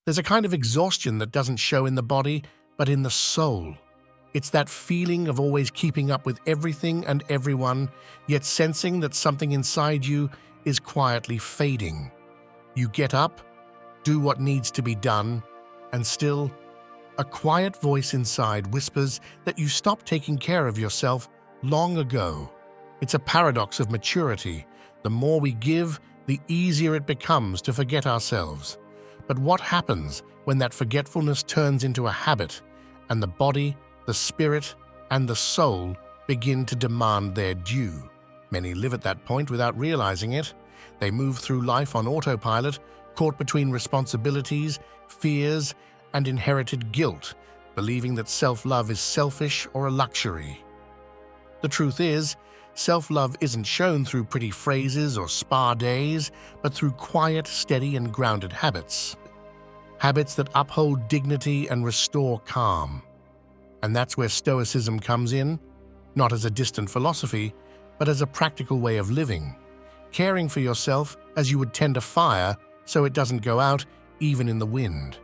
There's a kind of exhaustion that doesn't show in the body, but in the soul. It's that feeling of always keeping up with everything and everyone, yet sensing that something inside you is quietly fading. You get up, do what needs to be done, and still, a quiet voice inside whispers that you stopped taking care of yourself long ago. It's a paradox of maturity. The more we give, the easier it becomes to forget ourselves. But what happens when that forgetfulness turns into a habit, and the body, the spirit, and the soul begin to demand their due? Many live at that point without realizing it. They move through life on autopilot, caught between responsibilities, fears, and inherited guilt, believing that self-love is selfish or a luxury. The truth is, self-love isn't shown through pretty phrases or spa days, but through quiet, steady, and grounded habits. Habits that uphold dignity and restore calm. And that's where Stoicism comes in, not as a distant philosophy, but as a practical way of living, caring for yourself as you would tend a fire so it doesn't go out even in the wind.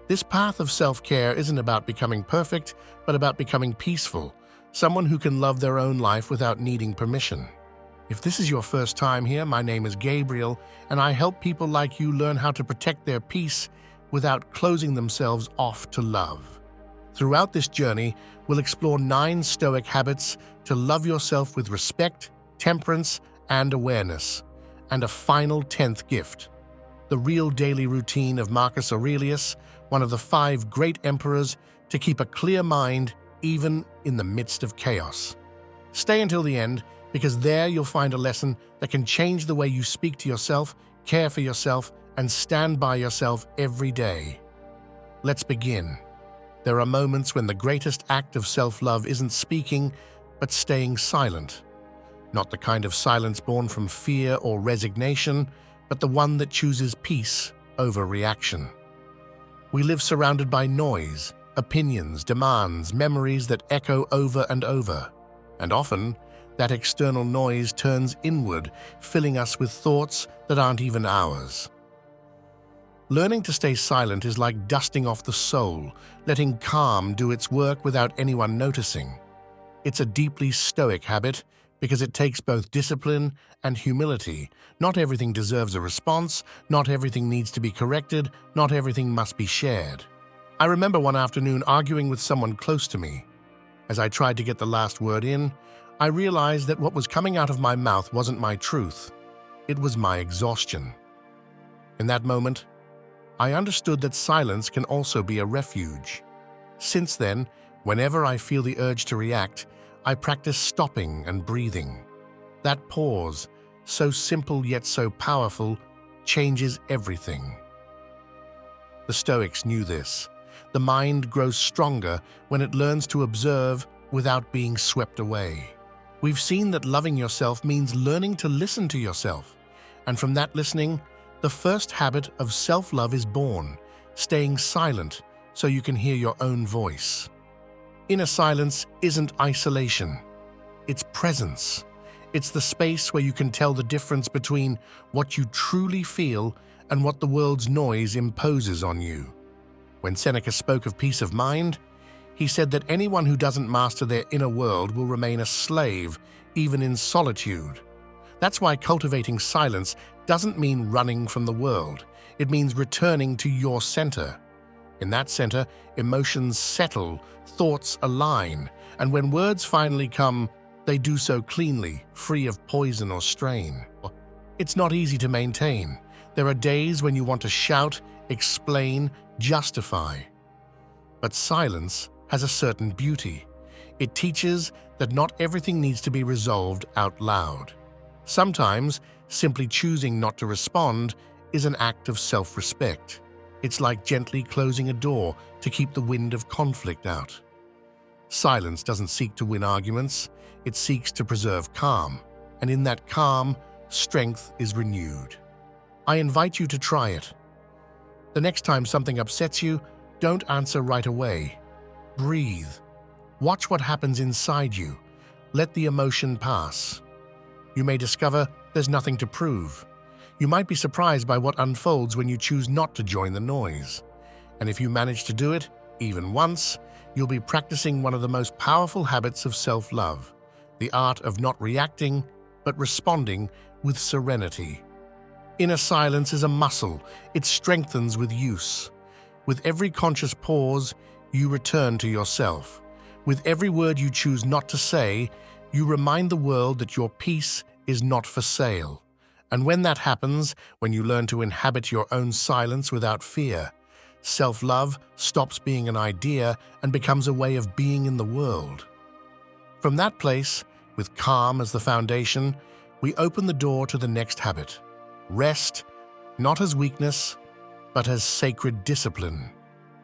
This path of self-care isn't about becoming perfect, but about becoming peaceful, someone who can love their own life without needing permission. If this is your first time here, my name is Gabriel, and I help people like you learn how to protect their peace without closing themselves off to love. Throughout this journey, we'll explore 9 Stoic habits to love yourself with respect, temperance, and awareness, and a final 10th gift, the real daily routine of Marcus Aurelius, one of the 5 great emperors, to keep a clear mind even in the midst of chaos. Stay until the end, because there you'll find a lesson that can change the way you speak to yourself, care for yourself, and stand by yourself every day. Let's begin. There are moments when the greatest act of self-love isn't speaking, but staying silent. Not the kind of silence born from fear or resignation, but the one that chooses peace over reaction. We live surrounded by noise, opinions, demands, memories that echo over and over. And often, that external noise turns inward, filling us with thoughts that aren't even ours. Learning to stay silent is like dusting off the soul, letting calm do its work without anyone noticing. It's a deeply Stoic habit because it takes both discipline and humility. Not everything deserves a response, not everything needs to be corrected, not everything must be shared. I remember one afternoon arguing with someone close to me. As I tried to get the last word in, I realized that what was coming out of my mouth wasn't my truth. It was my exhaustion. In that moment, I understood that silence can also be a refuge. Since then, whenever I feel the urge to react, I practice stopping and breathing. That pause, so simple yet so powerful, changes everything. The Stoics knew this. The mind grows stronger when it learns to observe without being swept away. We've seen that loving yourself means learning to listen to yourself. And from that listening, the first habit of self-love is born, staying silent so you can hear your own voice. Inner silence isn't isolation. It's presence. It's the space where you can tell the difference between what you truly feel and what the world's noise imposes on you. When Seneca spoke of peace of mind, he said that anyone who doesn't master their inner world will remain a slave, even in solitude. That's why cultivating silence doesn't mean running from the world. It means returning to your center. In that center, emotions settle, thoughts align, and when words finally come, they do so cleanly, free of poison or strain. It's not easy to maintain. There are days when you want to shout, explain, justify. But silence has a certain beauty. It teaches that not everything needs to be resolved out loud. Sometimes, simply choosing not to respond is an act of self-respect. It's like gently closing a door to keep the wind of conflict out. Silence doesn't seek to win arguments, it seeks to preserve calm, and in that calm, strength is renewed. I invite you to try it. The next time something upsets you, don't answer right away. Breathe. Watch what happens inside you. Let the emotion pass. You may discover there's nothing to prove. You might be surprised by what unfolds when you choose not to join the noise. And if you manage to do it, even once, you'll be practicing one of the most powerful habits of self-love, the art of not reacting, but responding with serenity. Inner silence is a muscle. It strengthens with use. With every conscious pause, you return to yourself. With every word you choose not to say, you remind the world that your peace is not for sale. And when that happens, when you learn to inhabit your own silence without fear, self-love stops being an idea and becomes a way of being in the world. From that place, with calm as the foundation, we open the door to the next habit. Rest, not as weakness, but as sacred discipline.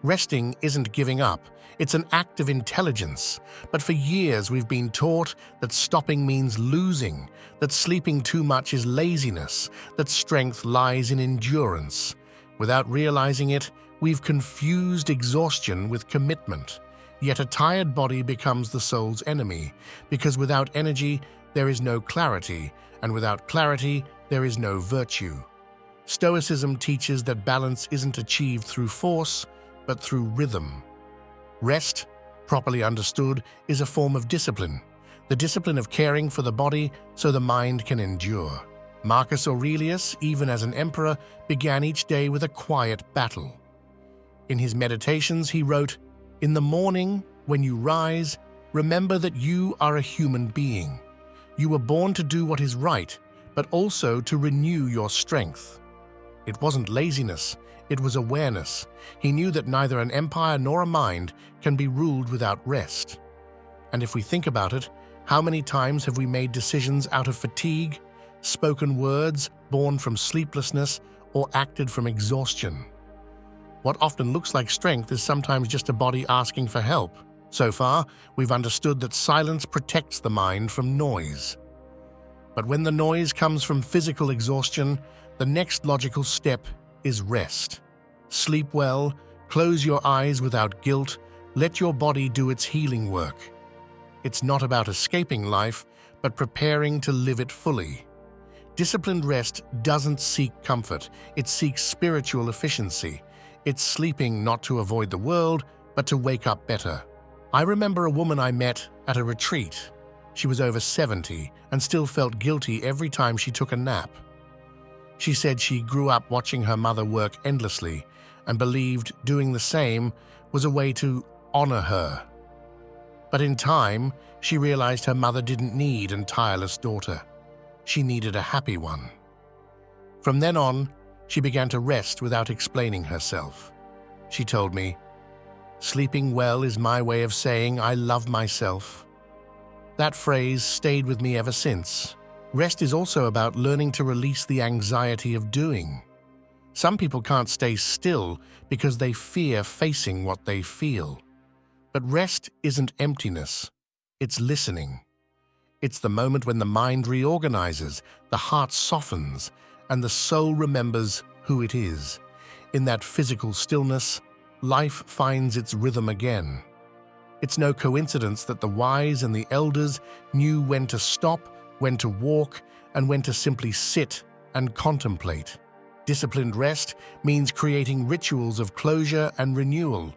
Resting isn't giving up, it's an act of intelligence. But for years we've been taught that stopping means losing, that sleeping too much is laziness, that strength lies in endurance. Without realizing it, we've confused exhaustion with commitment. Yet a tired body becomes the soul's enemy, because without energy, there is no clarity, and without clarity, there is no virtue. Stoicism teaches that balance isn't achieved through force, but through rhythm. Rest, properly understood, is a form of discipline, the discipline of caring for the body so the mind can endure. Marcus Aurelius, even as an emperor, began each day with a quiet battle. In his meditations, he wrote, "In the morning, when you rise, remember that you are a human being. You were born to do what is right, but also to renew your strength." It wasn't laziness, it was awareness. He knew that neither an empire nor a mind can be ruled without rest. And if we think about it, how many times have we made decisions out of fatigue, spoken words born from sleeplessness, or acted from exhaustion? What often looks like strength is sometimes just a body asking for help. So far, we've understood that silence protects the mind from noise. But when the noise comes from physical exhaustion, the next logical step is rest. Sleep well, close your eyes without guilt, let your body do its healing work. It's not about escaping life, but preparing to live it fully. Disciplined rest doesn't seek comfort, it seeks spiritual efficiency. It's sleeping not to avoid the world, but to wake up better. I remember a woman I met at a retreat. She was over 70 and still felt guilty every time she took a nap. She said she grew up watching her mother work endlessly and believed doing the same was a way to honor her. But in time, she realized her mother didn't need a tireless daughter. She needed a happy one. From then on, she began to rest without explaining herself. She told me, "Sleeping well is my way of saying I love myself." That phrase stayed with me ever since. Rest is also about learning to release the anxiety of doing. Some people can't stay still because they fear facing what they feel. But rest isn't emptiness, it's listening. It's the moment when the mind reorganizes, the heart softens, and the soul remembers who it is. In that physical stillness, life finds its rhythm again. It's no coincidence that the wise and the elders knew when to stop, when to walk, and when to simply sit and contemplate. Disciplined rest means creating rituals of closure and renewal.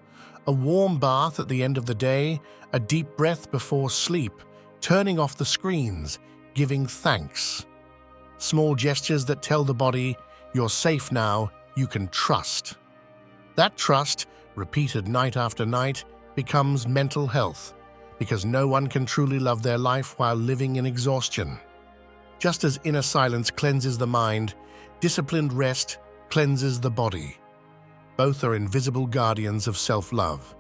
A warm bath at the end of the day, a deep breath before sleep, turning off the screens, giving thanks. Small gestures that tell the body, "You're safe now, you can trust." That trust, repeated night after night, becomes mental health, because no one can truly love their life while living in exhaustion. Just as inner silence cleanses the mind, disciplined rest cleanses the body. Both are invisible guardians of self-love.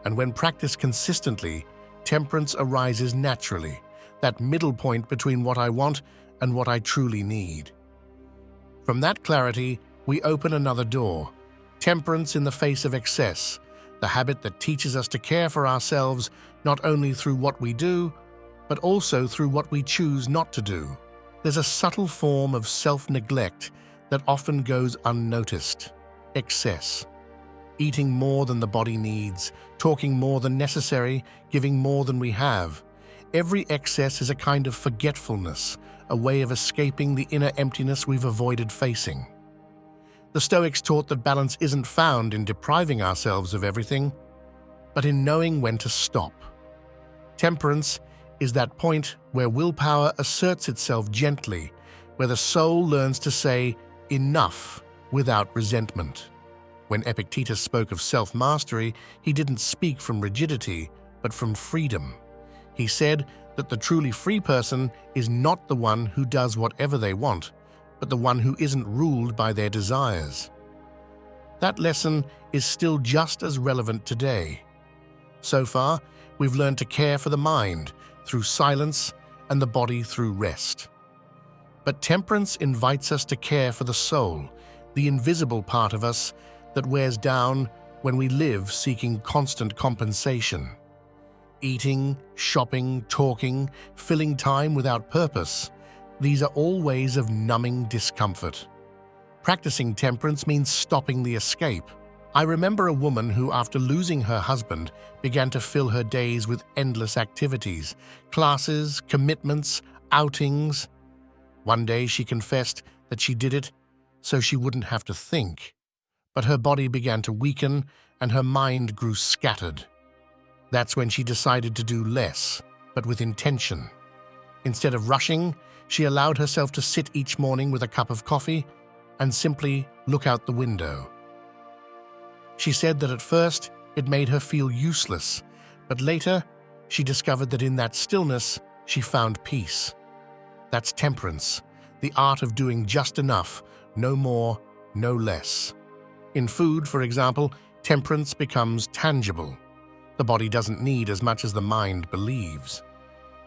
And when practiced consistently, temperance arises naturally, that middle point between what I want and what I truly need. From that clarity, we open another door, temperance in the face of excess, the habit that teaches us to care for ourselves not only through what we do, but also through what we choose not to do. There's a subtle form of self-neglect that often goes unnoticed: excess. Eating more than the body needs, talking more than necessary, giving more than we have. Every excess is a kind of forgetfulness, a way of escaping the inner emptiness we've avoided facing. The Stoics taught that balance isn't found in depriving ourselves of everything, but in knowing when to stop. Temperance is that point where willpower asserts itself gently, where the soul learns to say enough without resentment. When Epictetus spoke of self-mastery, he didn't speak from rigidity, but from freedom. He said that the truly free person is not the one who does whatever they want, but the one who isn't ruled by their desires. That lesson is still just as relevant today. So far, we've learned to care for the mind through silence and the body through rest. But temperance invites us to care for the soul, the invisible part of us that wears down when we live seeking constant compensation. Eating, shopping, talking, filling time without purpose, these are all ways of numbing discomfort. Practicing temperance means stopping the escape. I remember a woman who, after losing her husband, began to fill her days with endless activities, classes, commitments, outings. One day she confessed that she did it so she wouldn't have to think. But her body began to weaken and her mind grew scattered. That's when she decided to do less, but with intention. Instead of rushing, she allowed herself to sit each morning with a cup of coffee and simply look out the window. She said that at first it made her feel useless, but later she discovered that in that stillness she found peace. That's temperance, the art of doing just enough, no more, no less. In food, for example, temperance becomes tangible. The body doesn't need as much as the mind believes.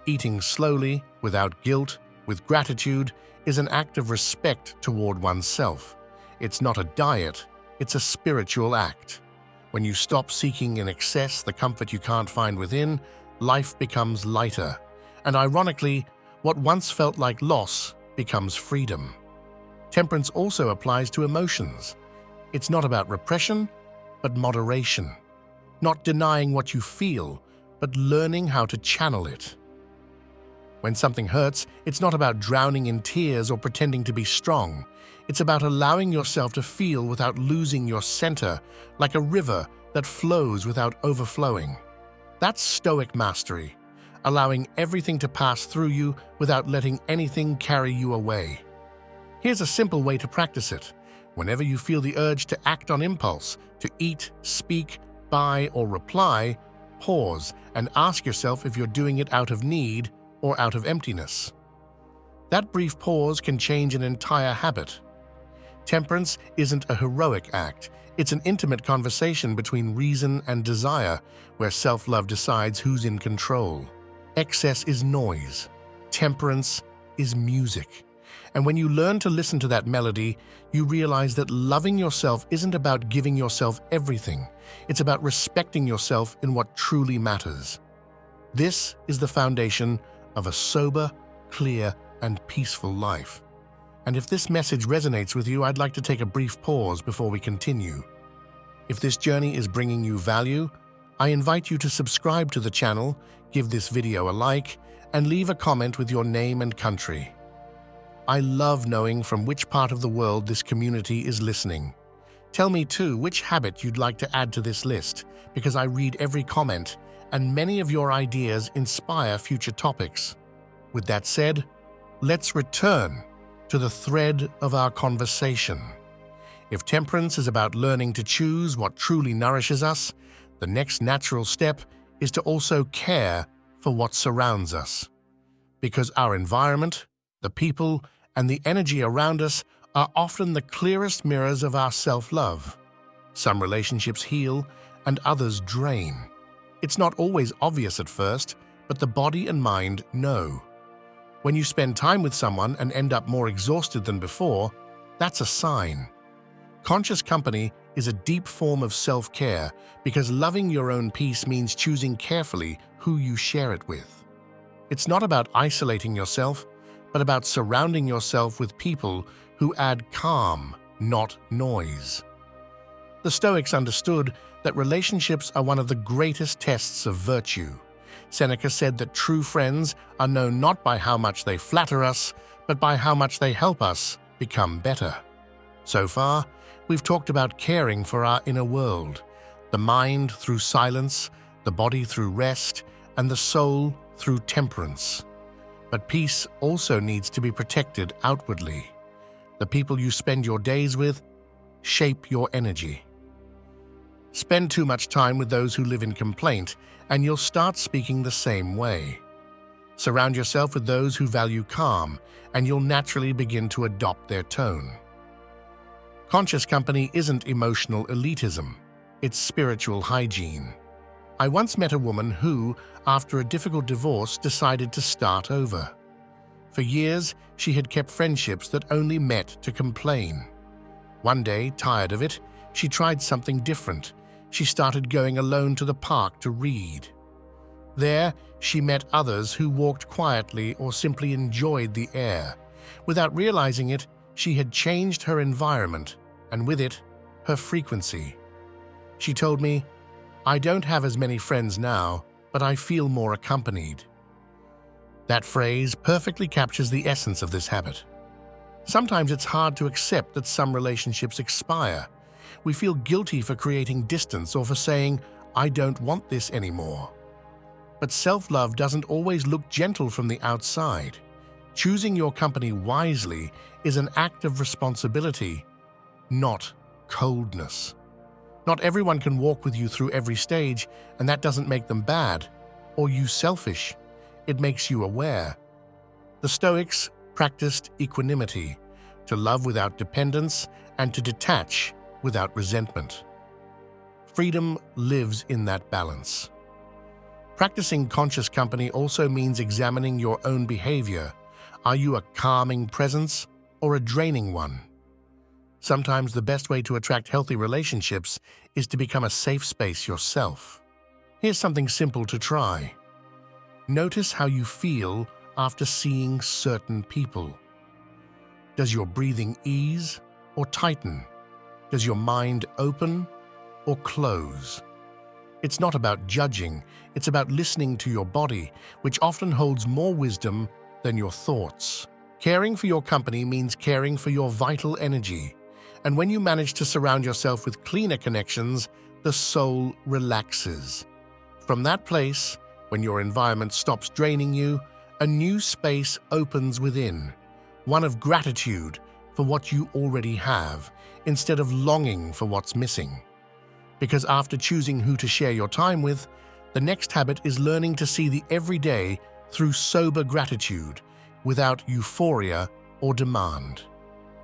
Eating slowly, without guilt, with gratitude, is an act of respect toward oneself. It's not a diet, it's a spiritual act. When you stop seeking in excess the comfort you can't find within, life becomes lighter. And ironically, what once felt like loss becomes freedom. Temperance also applies to emotions. It's not about repression, but moderation. Not denying what you feel, but learning how to channel it. When something hurts, it's not about drowning in tears or pretending to be strong. It's about allowing yourself to feel without losing your center, like a river that flows without overflowing. That's Stoic mastery, allowing everything to pass through you without letting anything carry you away. Here's a simple way to practice it. Whenever you feel the urge to act on impulse, to eat, speak, buy, or reply, pause and ask yourself if you're doing it out of need or out of emptiness. That brief pause can change an entire habit. Temperance isn't a heroic act. It's an intimate conversation between reason and desire, where self-love decides who's in control. Excess is noise. Temperance is music. And when you learn to listen to that melody, you realize that loving yourself isn't about giving yourself everything. It's about respecting yourself in what truly matters. This is the foundation of a sober, clear, and peaceful life. And if this message resonates with you, I'd like to take a brief pause before we continue. If this journey is bringing you value, I invite you to subscribe to the channel, give this video a like, and leave a comment with your name and country. I love knowing from which part of the world this community is listening. Tell me too which habit you'd like to add to this list, because I read every comment, and many of your ideas inspire future topics. With that said, let's return to the thread of our conversation. If temperance is about learning to choose what truly nourishes us, the next natural step is to also care for what surrounds us. Because our environment, the people, and the energy around us are often the clearest mirrors of our self-love. Some relationships heal and others drain. It's not always obvious at first, but the body and mind know. When you spend time with someone and end up more exhausted than before, that's a sign. Conscious company is a deep form of self-care because loving your own peace means choosing carefully who you share it with. It's not about isolating yourself, but about surrounding yourself with people who add calm, not noise. The Stoics understood that relationships are one of the greatest tests of virtue. Seneca said that true friends are known not by how much they flatter us, but by how much they help us become better. So far, we've talked about caring for our inner world, the mind through silence, the body through rest, and the soul through temperance. But peace also needs to be protected outwardly. The people you spend your days with shape your energy. Spend too much time with those who live in complaint, and you'll start speaking the same way. Surround yourself with those who value calm, and you'll naturally begin to adopt their tone. Conscious company isn't emotional elitism, it's spiritual hygiene. I once met a woman who, after a difficult divorce, decided to start over. For years, she had kept friendships that only met to complain. One day, tired of it, she tried something different. She started going alone to the park to read. There, she met others who walked quietly or simply enjoyed the air. Without realizing it, she had changed her environment, and with it, her frequency. She told me, "I don't have as many friends now, but I feel more accompanied." That phrase perfectly captures the essence of this habit. Sometimes it's hard to accept that some relationships expire. We feel guilty for creating distance or for saying, "I don't want this anymore." But self-love doesn't always look gentle from the outside. Choosing your company wisely is an act of responsibility, not coldness. Not everyone can walk with you through every stage, and that doesn't make them bad or you selfish. It makes you aware. The Stoics practiced equanimity, to love without dependence and to detach without resentment. Freedom lives in that balance. Practicing conscious company also means examining your own behavior. Are you a calming presence or a draining one? Sometimes the best way to attract healthy relationships is to become a safe space yourself. Here's something simple to try. Notice how you feel after seeing certain people. Does your breathing ease or tighten? Does your mind open or close? It's not about judging, it's about listening to your body, which often holds more wisdom than your thoughts. Caring for your company means caring for your vital energy. And when you manage to surround yourself with cleaner connections, the soul relaxes. From that place, when your environment stops draining you, a new space opens within, one of gratitude for what you already have, instead of longing for what's missing. Because after choosing who to share your time with, the next habit is learning to see the everyday through sober gratitude, without euphoria or demand.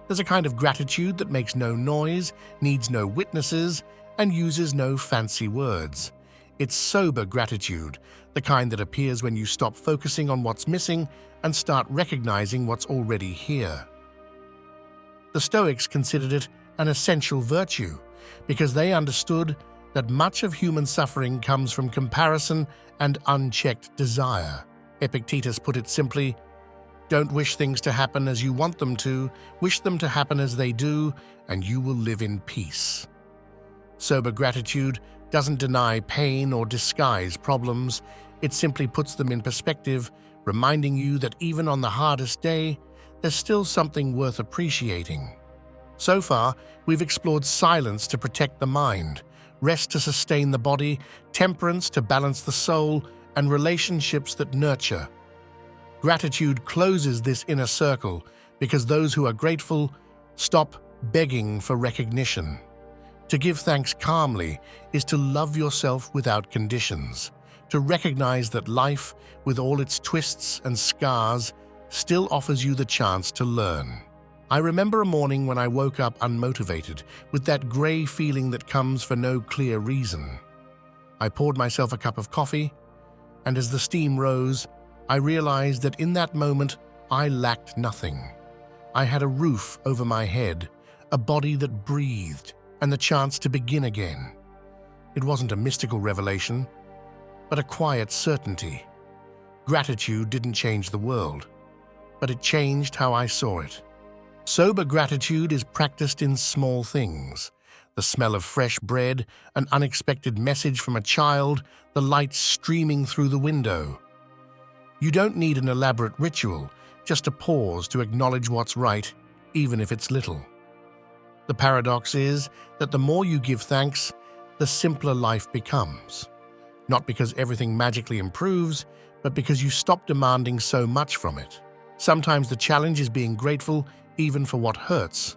There's a kind of gratitude that makes no noise, needs no witnesses, and uses no fancy words. It's sober gratitude, the kind that appears when you stop focusing on what's missing and start recognizing what's already here. The Stoics considered it an essential virtue because they understood that much of human suffering comes from comparison and unchecked desire. Epictetus put it simply, "Don't wish things to happen as you want them to, wish them to happen as they do, and you will live in peace." Sober gratitude doesn't deny pain or disguise problems, it simply puts them in perspective, reminding you that even on the hardest day, there's still something worth appreciating. So far, we've explored silence to protect the mind, rest to sustain the body, temperance to balance the soul, and relationships that nurture. Gratitude closes this inner circle because those who are grateful stop begging for recognition. To give thanks calmly is to love yourself without conditions, to recognize that life, with all its twists and scars, still offers you the chance to learn. I remember a morning when I woke up unmotivated, with that gray feeling that comes for no clear reason. I poured myself a cup of coffee, and as the steam rose, I realized that in that moment I lacked nothing. I had a roof over my head, a body that breathed, and the chance to begin again. It wasn't a mystical revelation, but a quiet certainty. Gratitude didn't change the world, but it changed how I saw it. Sober gratitude is practiced in small things, The smell of fresh bread, an unexpected message from a child, the light streaming through the window. You don't need an elaborate ritual, just a pause to acknowledge what's right, even if it's little. The paradox is that the more you give thanks, the simpler life becomes. Not because everything magically improves, but because you stop demanding so much from it. Sometimes the challenge is being grateful even for what hurts,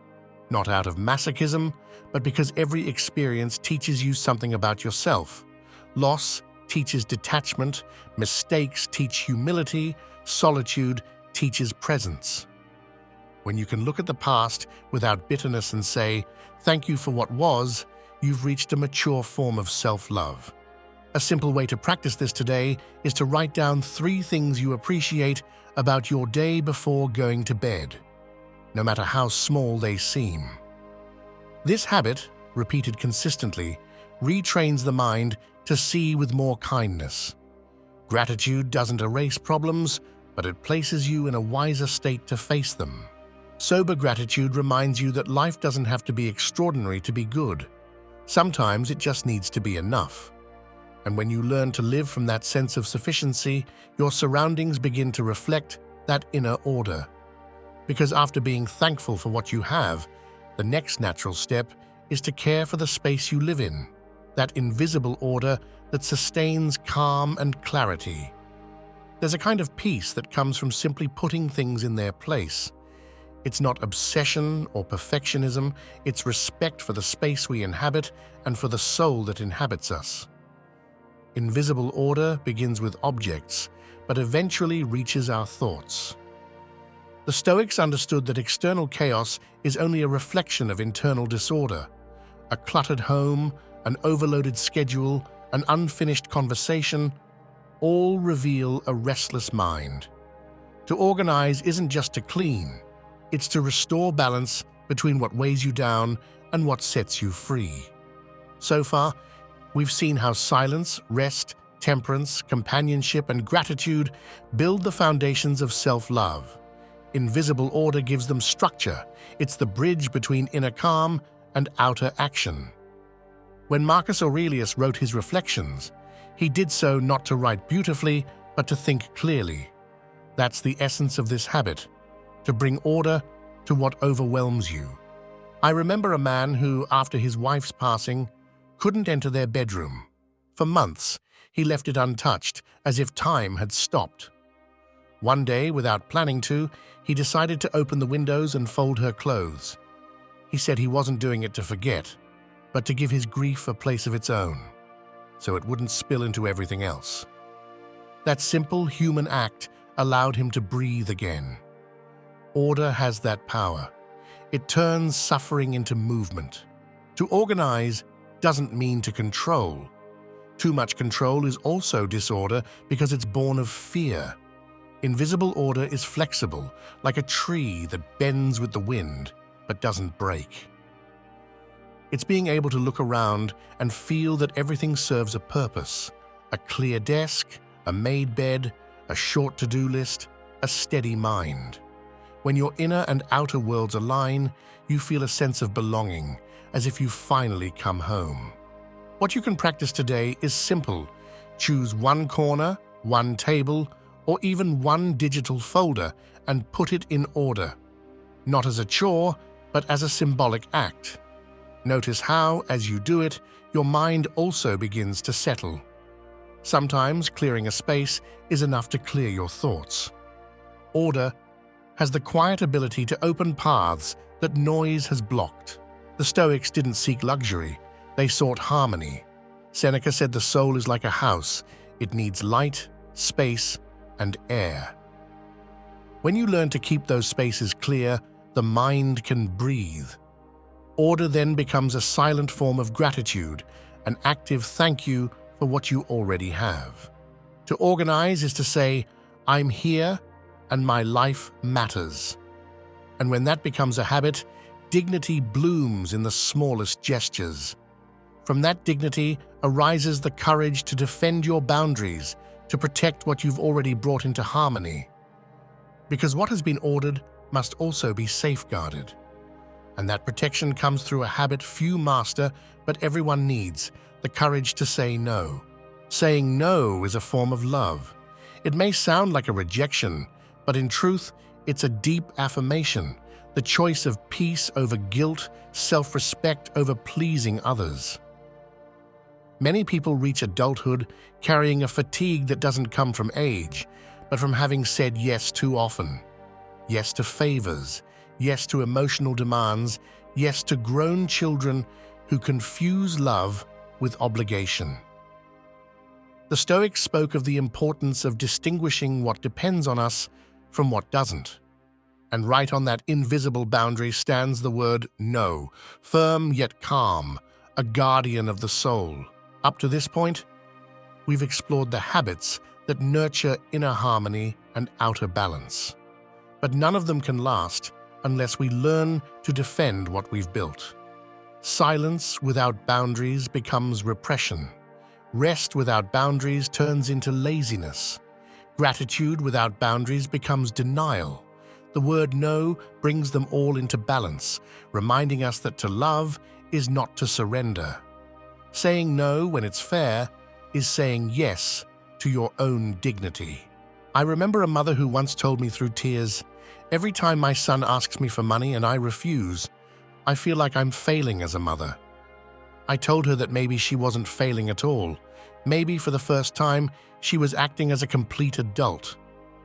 not out of masochism, but because every experience teaches you something about yourself. Loss teaches detachment, mistakes teach humility, solitude teaches presence. When you can look at the past without bitterness and say, "Thank you for what was," you've reached a mature form of self-love. A simple way to practice this today is to write down 3 things you appreciate about your day before going to bed, no matter how small they seem. This habit, repeated consistently, retrains the mind to see with more kindness. Gratitude doesn't erase problems, but it places you in a wiser state to face them. Sober gratitude reminds you that life doesn't have to be extraordinary to be good. Sometimes it just needs to be enough. And when you learn to live from that sense of sufficiency, your surroundings begin to reflect that inner order. Because after being thankful for what you have, the next natural step is to care for the space you live in, that invisible order that sustains calm and clarity. There's a kind of peace that comes from simply putting things in their place. It's not obsession or perfectionism, it's respect for the space we inhabit and for the soul that inhabits us. Invisible order begins with objects, but eventually reaches our thoughts. The Stoics understood that external chaos is only a reflection of internal disorder. A cluttered home, an overloaded schedule, an unfinished conversation, all reveal a restless mind. To organize isn't just to clean, it's to restore balance between what weighs you down and what sets you free. So far, we've seen how silence, rest, temperance, companionship, and gratitude build the foundations of self-love. Invisible order gives them structure. It's the bridge between inner calm and outer action. When Marcus Aurelius wrote his reflections, he did so not to write beautifully, but to think clearly. That's the essence of this habit, to bring order to what overwhelms you. I remember a man who, after his wife's passing, couldn't enter their bedroom. For months, he left it untouched, as if time had stopped. One day, without planning to, he decided to open the windows and fold her clothes. He said he wasn't doing it to forget, but to give his grief a place of its own, so it wouldn't spill into everything else. That simple human act allowed him to breathe again. Order has that power. It turns suffering into movement. To organize doesn't mean to control. Too much control is also disorder because it's born of fear. Invisible order is flexible, like a tree that bends with the wind but doesn't break. It's being able to look around and feel that everything serves a purpose. A clear desk, a made bed, a short to-do list, a steady mind. When your inner and outer worlds align, you feel a sense of belonging, as if you've finally come home. What you can practice today is simple. Choose one corner, one table, or even one digital folder and put it in order. Not as a chore, but as a symbolic act. Notice how, as you do it, your mind also begins to settle. Sometimes clearing a space is enough to clear your thoughts. Order has the quiet ability to open paths that noise has blocked. The Stoics didn't seek luxury, they sought harmony. Seneca said the soul is like a house. It needs light, space, and air. When you learn to keep those spaces clear, the mind can breathe. Order then becomes a silent form of gratitude, an active thank you for what you already have. To organize is to say, I'm here and my life matters. And when that becomes a habit, dignity blooms in the smallest gestures. From that dignity arises the courage to defend your boundaries, to protect what you've already brought into harmony. Because what has been ordered must also be safeguarded. And that protection comes through a habit few master, but everyone needs: the courage to say no. Saying no is a form of love. It may sound like a rejection, but in truth, it's a deep affirmation, the choice of peace over guilt, self-respect over pleasing others. Many people reach adulthood carrying a fatigue that doesn't come from age, but from having said yes too often. Yes to favors, yes to emotional demands, yes to grown children who confuse love with obligation. The Stoics spoke of the importance of distinguishing what depends on us from what doesn't. And right on that invisible boundary stands the word no, firm yet calm, a guardian of the soul. Up to this point, we've explored the habits that nurture inner harmony and outer balance. But none of them can last unless we learn to defend what we've built. Silence without boundaries becomes repression. Rest without boundaries turns into laziness. Gratitude without boundaries becomes denial. The word no brings them all into balance, reminding us that to love is not to surrender. Saying no when it's fair is saying yes to your own dignity. I remember a mother who once told me through tears, "Every time my son asks me for money and I refuse, I feel like I'm failing as a mother." I told her that maybe she wasn't failing at all. Maybe for the first time, she was acting as a complete adult,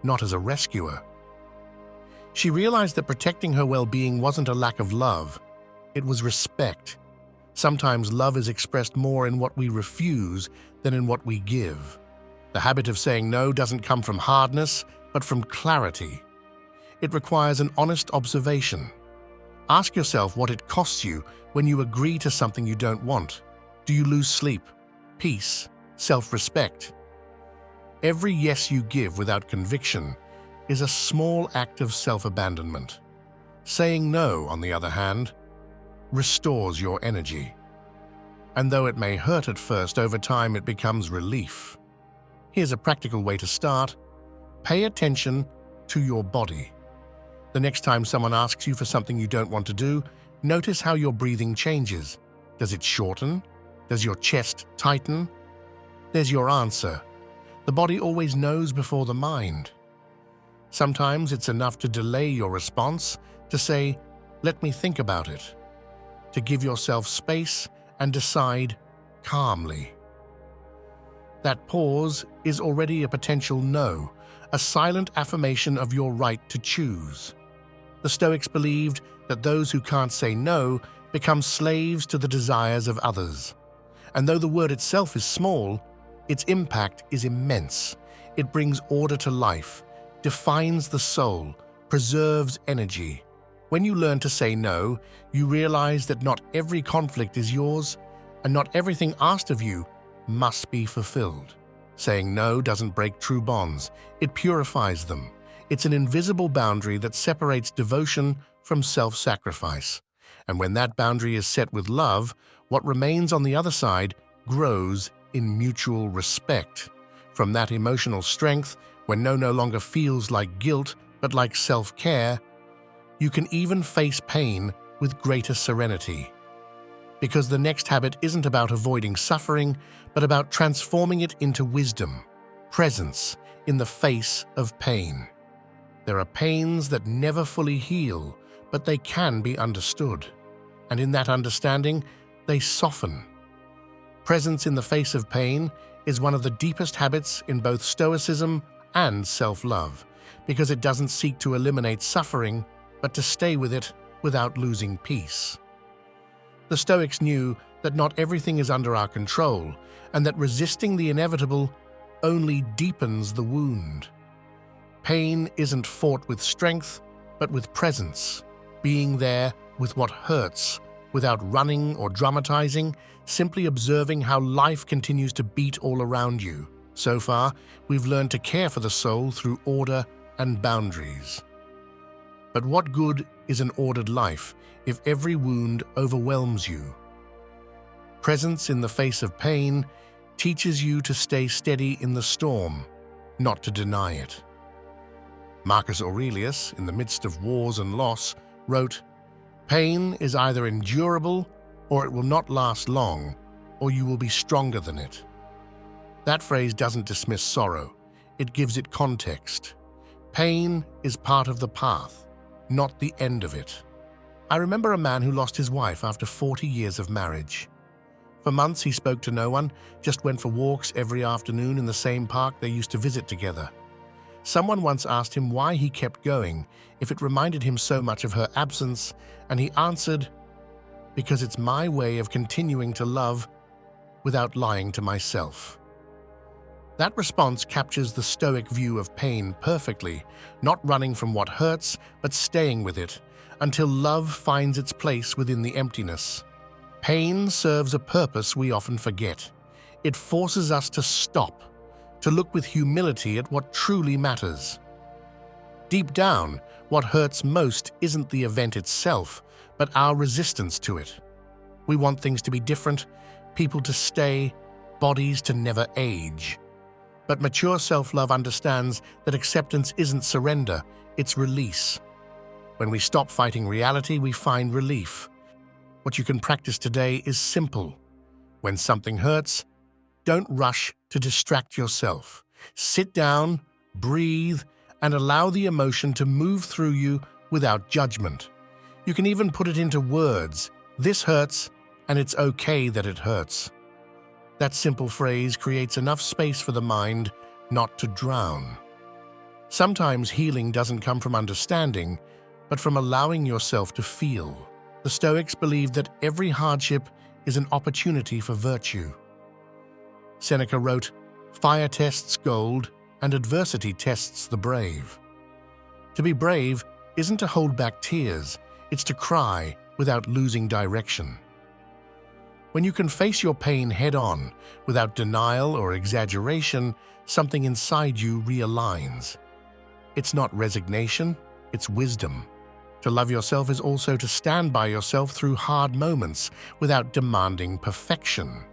not as a rescuer. She realized that protecting her well-being wasn't a lack of love, it was respect. Sometimes love is expressed more in what we refuse than in what we give. The habit of saying no doesn't come from hardness, but from clarity. It requires an honest observation. Ask yourself what it costs you when you agree to something you don't want. Do you lose sleep, peace, self-respect? Every yes you give without conviction is a small act of self-abandonment. Saying no, on the other hand, restores your energy. And though it may hurt at first, over time it becomes relief. Here's a practical way to start. Pay attention to your body. The next time someone asks you for something you don't want to do, notice how your breathing changes. Does it shorten? Does your chest tighten? There's your answer. The body always knows before the mind. Sometimes it's enough to delay your response, to say, "Let me think about it," to give yourself space and decide calmly. That pause is already a potential no, a silent affirmation of your right to choose. The Stoics believed that those who can't say no become slaves to the desires of others. And though the word itself is small, its impact is immense. It brings order to life, defines the soul, preserves energy. When you learn to say no, you realize that not every conflict is yours, and not everything asked of you must be fulfilled. Saying no doesn't break true bonds, it purifies them. It's an invisible boundary that separates devotion from self-sacrifice. And when that boundary is set with love, what remains on the other side grows in mutual respect. From that emotional strength, when no longer feels like guilt, but like self-care, you can even face pain with greater serenity. Because the next habit isn't about avoiding suffering, but about transforming it into wisdom, presence in the face of pain. There are pains that never fully heal, but they can be understood. And in that understanding, they soften. Presence in the face of pain is one of the deepest habits in both Stoicism and self-love, because it doesn't seek to eliminate suffering, but to stay with it without losing peace. The Stoics knew that not everything is under our control, and that resisting the inevitable only deepens the wound. Pain isn't fought with strength, but with presence, being there with what hurts, without running or dramatizing, simply observing how life continues to beat all around you. So far, we've learned to care for the soul through order and boundaries. But what good is an ordered life if every wound overwhelms you? Presence in the face of pain teaches you to stay steady in the storm, not to deny it. Marcus Aurelius, in the midst of wars and loss, wrote, Pain is either endurable or it will not last long, or you will be stronger than it. That phrase doesn't dismiss sorrow, it gives it context. Pain is part of the path, not the end of it. I remember a man who lost his wife after 40 years of marriage. For months he spoke to no one, just went for walks every afternoon in the same park they used to visit together. Someone once asked him why he kept going if it reminded him so much of her absence, and he answered, "Because it's my way of continuing to love without lying to myself." That response captures the Stoic view of pain perfectly, not running from what hurts, but staying with it until love finds its place within the emptiness. Pain serves a purpose we often forget. It forces us to stop, to look with humility at what truly matters. Deep down, what hurts most isn't the event itself, but our resistance to it. We want things to be different, people to stay, bodies to never age. But mature self-love understands that acceptance isn't surrender, it's release. When we stop fighting reality, we find relief. What you can practice today is simple. When something hurts, don't rush to distract yourself. Sit down, breathe, and allow the emotion to move through you without judgment. You can even put it into words. This hurts, and it's okay that it hurts. That simple phrase creates enough space for the mind not to drown. Sometimes healing doesn't come from understanding, but from allowing yourself to feel. The Stoics believed that every hardship is an opportunity for virtue. Seneca wrote, "Fire tests gold, and adversity tests the brave." To be brave isn't to hold back tears, it's to cry without losing direction. When you can face your pain head-on, without denial or exaggeration, something inside you realigns. It's not resignation, it's wisdom. To love yourself is also to stand by yourself through hard moments without demanding perfection.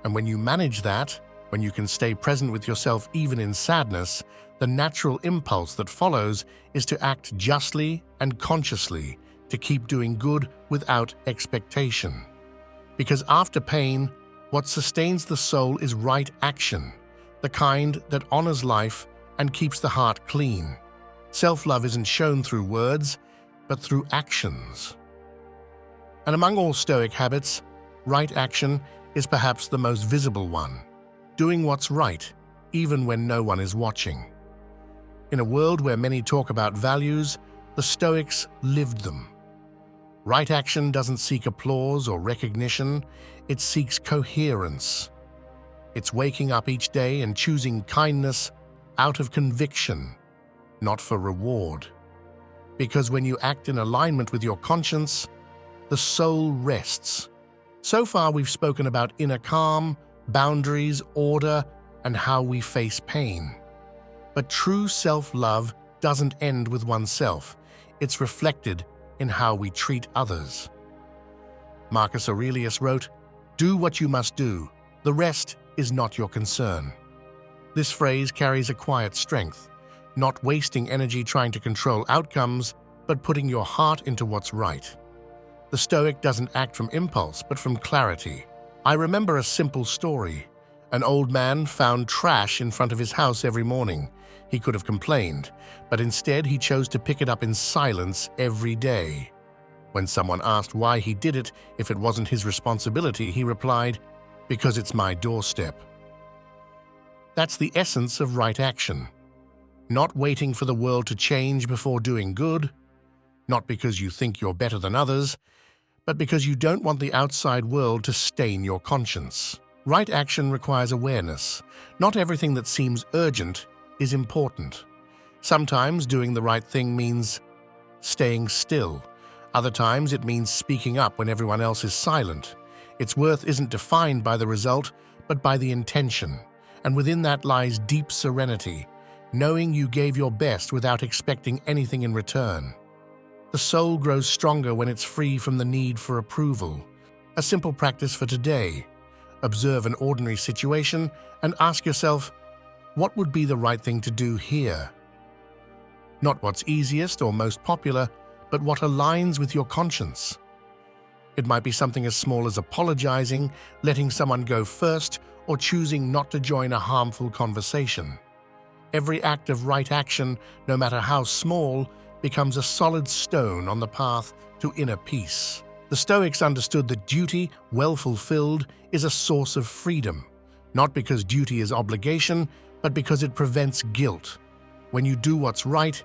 And when you manage that, when you can stay present with yourself even in sadness, the natural impulse that follows is to act justly and consciously, to keep doing good without expectation. Because after pain, what sustains the soul is right action, the kind that honors life and keeps the heart clean. Self-love isn't shown through words, but through actions. And among all Stoic habits, right action is perhaps the most visible one, doing what's right, even when no one is watching. In a world where many talk about values, the Stoics lived them. Right action doesn't seek applause or recognition, it seeks coherence. It's waking up each day and choosing kindness out of conviction, not for reward. Because when you act in alignment with your conscience, the soul rests. So far, we've spoken about inner calm, boundaries, order, and how we face pain. But true self-love doesn't end with oneself. It's reflected in how we treat others. Marcus Aurelius wrote, "Do what you must do. The rest is not your concern." This phrase carries a quiet strength, not wasting energy trying to control outcomes, but putting your heart into what's right. The Stoic doesn't act from impulse, but from clarity. I remember a simple story. An old man found trash in front of his house every morning. He could have complained, but instead he chose to pick it up in silence every day. When someone asked why he did it if it wasn't his responsibility, he replied, "Because it's my doorstep." That's the essence of right action. Not waiting for the world to change before doing good, not because you think you're better than others, but because you don't want the outside world to stain your conscience. Right action requires awareness. Not everything that seems urgent is important. Sometimes doing the right thing means staying still. Other times it means speaking up when everyone else is silent. Its worth isn't defined by the result, but by the intention. And within that lies deep serenity, knowing you gave your best without expecting anything in return. The soul grows stronger when it's free from the need for approval. A simple practice for today: observe an ordinary situation and ask yourself, what would be the right thing to do here? Not what's easiest or most popular, but what aligns with your conscience. It might be something as small as apologizing, letting someone go first, or choosing not to join a harmful conversation. Every act of right action, no matter how small, becomes a solid stone on the path to inner peace. The Stoics understood that duty, well fulfilled, is a source of freedom, not because duty is obligation, but because it prevents guilt. When you do what's right,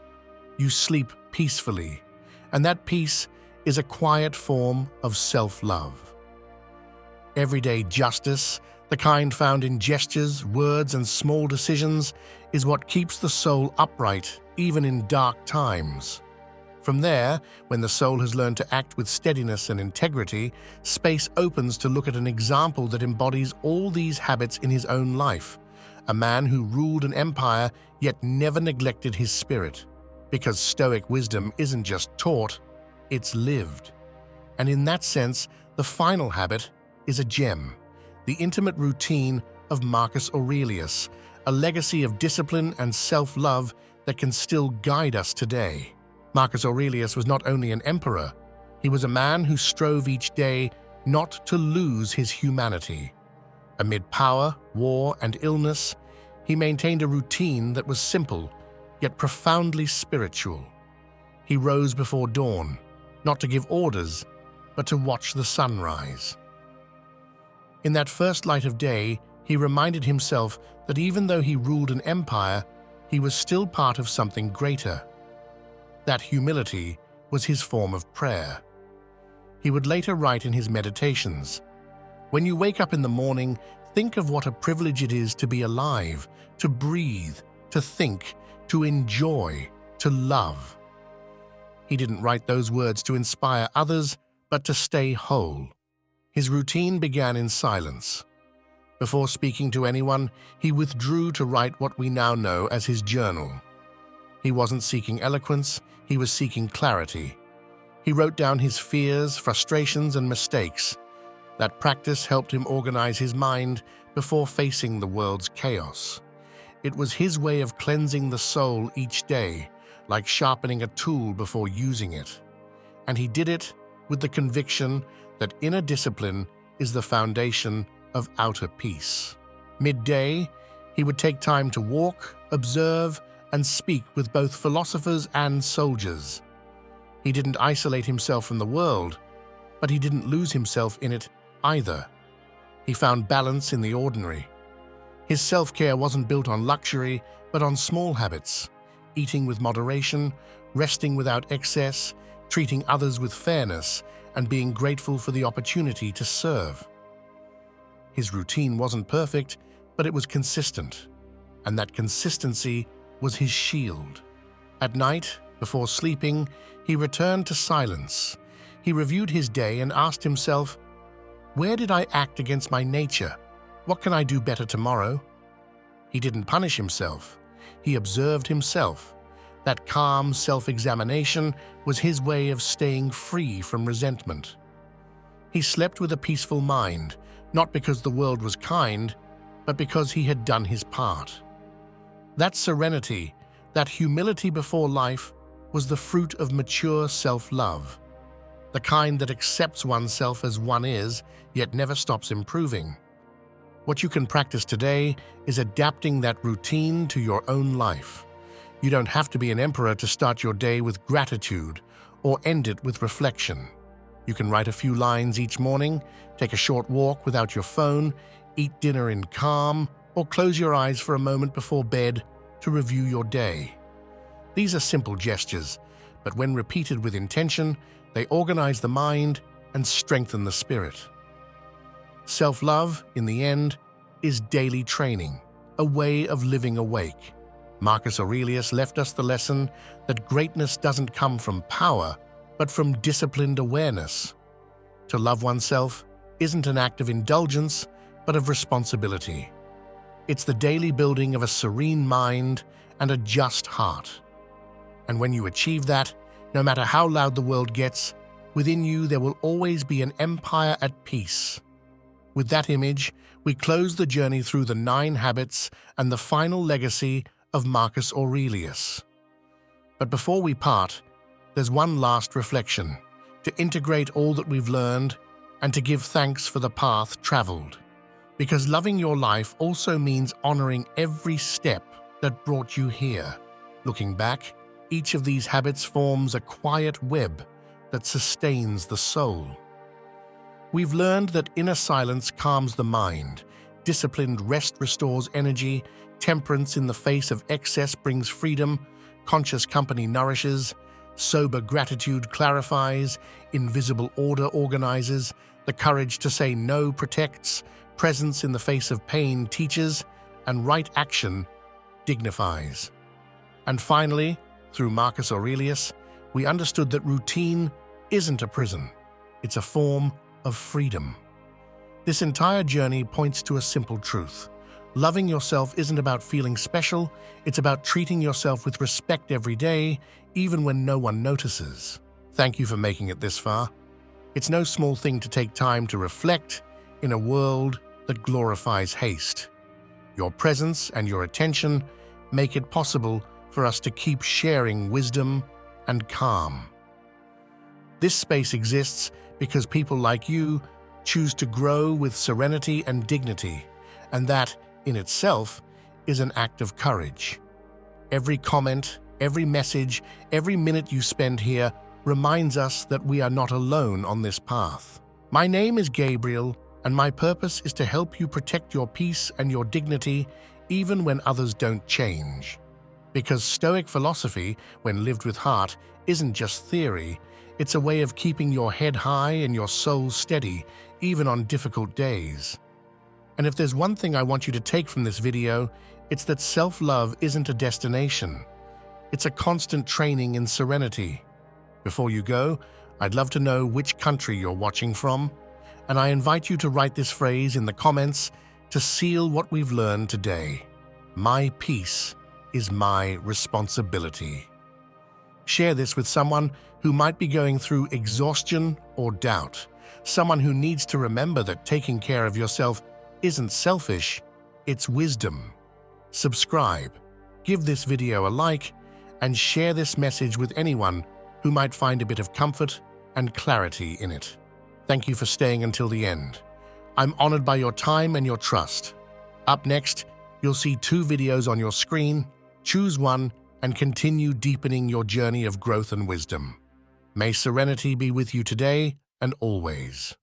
you sleep peacefully, and that peace is a quiet form of self-love. Everyday justice, the kind found in gestures, words, and small decisions, is what keeps the soul upright even in dark times. From there, when the soul has learned to act with steadiness and integrity, space opens to look at an example that embodies all these habits in his own life, a man who ruled an empire yet never neglected his spirit. Because Stoic wisdom isn't just taught, it's lived. And in that sense, the final habit is a gem, the intimate routine of Marcus Aurelius, a legacy of discipline and self-love that can still guide us today. Marcus Aurelius was not only an emperor, he was a man who strove each day not to lose his humanity. Amid power, war, and illness, he maintained a routine that was simple, yet profoundly spiritual. He rose before dawn, not to give orders, but to watch the sunrise. In that first light of day, he reminded himself that even though he ruled an empire, he was still part of something greater. That humility was his form of prayer. He would later write in his meditations, "When you wake up in the morning, think of what a privilege it is to be alive, to breathe, to think, to enjoy, to love." He didn't write those words to inspire others, but to stay whole. His routine began in silence. Before speaking to anyone, he withdrew to write what we now know as his journal. He wasn't seeking eloquence, he was seeking clarity. He wrote down his fears, frustrations, and mistakes. That practice helped him organize his mind before facing the world's chaos. It was his way of cleansing the soul each day, like sharpening a tool before using it. And he did it with the conviction that inner discipline is the foundation of outer peace. Midday, he would take time to walk, observe, and speak with both philosophers and soldiers. He didn't isolate himself from the world, but he didn't lose himself in it either. He found balance in the ordinary. His self-care wasn't built on luxury, but on small habits: eating with moderation, resting without excess, treating others with fairness, and being grateful for the opportunity to serve. His routine wasn't perfect, but it was consistent, and that consistency was his shield. At night, before sleeping, he returned to silence. He reviewed his day and asked himself, "Where did I act against my nature? What can I do better tomorrow?" He didn't punish himself. He observed himself. That calm self-examination was his way of staying free from resentment. He slept with a peaceful mind, not because the world was kind, but because he had done his part. That serenity, that humility before life, was the fruit of mature self-love, the kind that accepts oneself as one is, yet never stops improving. What you can practice today is adapting that routine to your own life. You don't have to be an emperor to start your day with gratitude or end it with reflection. You can write a few lines each morning, take a short walk without your phone, eat dinner in calm, or close your eyes for a moment before bed to review your day. These are simple gestures, but when repeated with intention, they organize the mind and strengthen the spirit. Self-love, in the end, is daily training, a way of living awake. Marcus Aurelius left us the lesson that greatness doesn't come from power, but from disciplined awareness. To love oneself isn't an act of indulgence, but of responsibility. It's the daily building of a serene mind and a just heart. And when you achieve that, no matter how loud the world gets, within you there will always be an empire at peace. With that image, we close the journey through the 9 habits and the final legacy of Marcus Aurelius. But before we part, there's one last reflection. to integrate all that we've learned, and to give thanks for the path traveled. Because loving your life also means honoring every step that brought you here. Looking back, each of these habits forms a quiet web that sustains the soul. We've learned that inner silence calms the mind, disciplined rest restores energy, temperance in the face of excess brings freedom, conscious company nourishes, sober gratitude clarifies, invisible order organizes, the courage to say no protects, presence in the face of pain teaches, and right action dignifies. And finally, through Marcus Aurelius, we understood that routine isn't a prison, it's a form of freedom. This entire journey points to a simple truth. Loving yourself isn't about feeling special, it's about treating yourself with respect every day, even when no one notices. Thank you for making it this far. It's no small thing to take time to reflect in a world that glorifies haste. Your presence and your attention make it possible for us to keep sharing wisdom and calm. This space exists because people like you choose to grow with serenity and dignity, and that, in itself, is an act of courage. Every comment, every message, every minute you spend here reminds us that we are not alone on this path. My name is Gabriel, and my purpose is to help you protect your peace and your dignity even when others don't change. Because Stoic philosophy, when lived with heart, isn't just theory, it's a way of keeping your head high and your soul steady, even on difficult days. And if there's one thing I want you to take from this video, it's that self-love isn't a destination. It's a constant training in serenity. Before you go, I'd love to know which country you're watching from, and I invite you to write this phrase in the comments to seal what we've learned today. My peace is my responsibility. Share this with someone who might be going through exhaustion or doubt, someone who needs to remember that taking care of yourself isn't selfish, it's wisdom. Subscribe, give this video a like, and share this message with anyone who might find a bit of comfort and clarity in it. Thank you for staying until the end. I'm honored by your time and your trust. Up next, you'll see 2 videos on your screen. Choose one and continue deepening your journey of growth and wisdom. May serenity be with you today and always.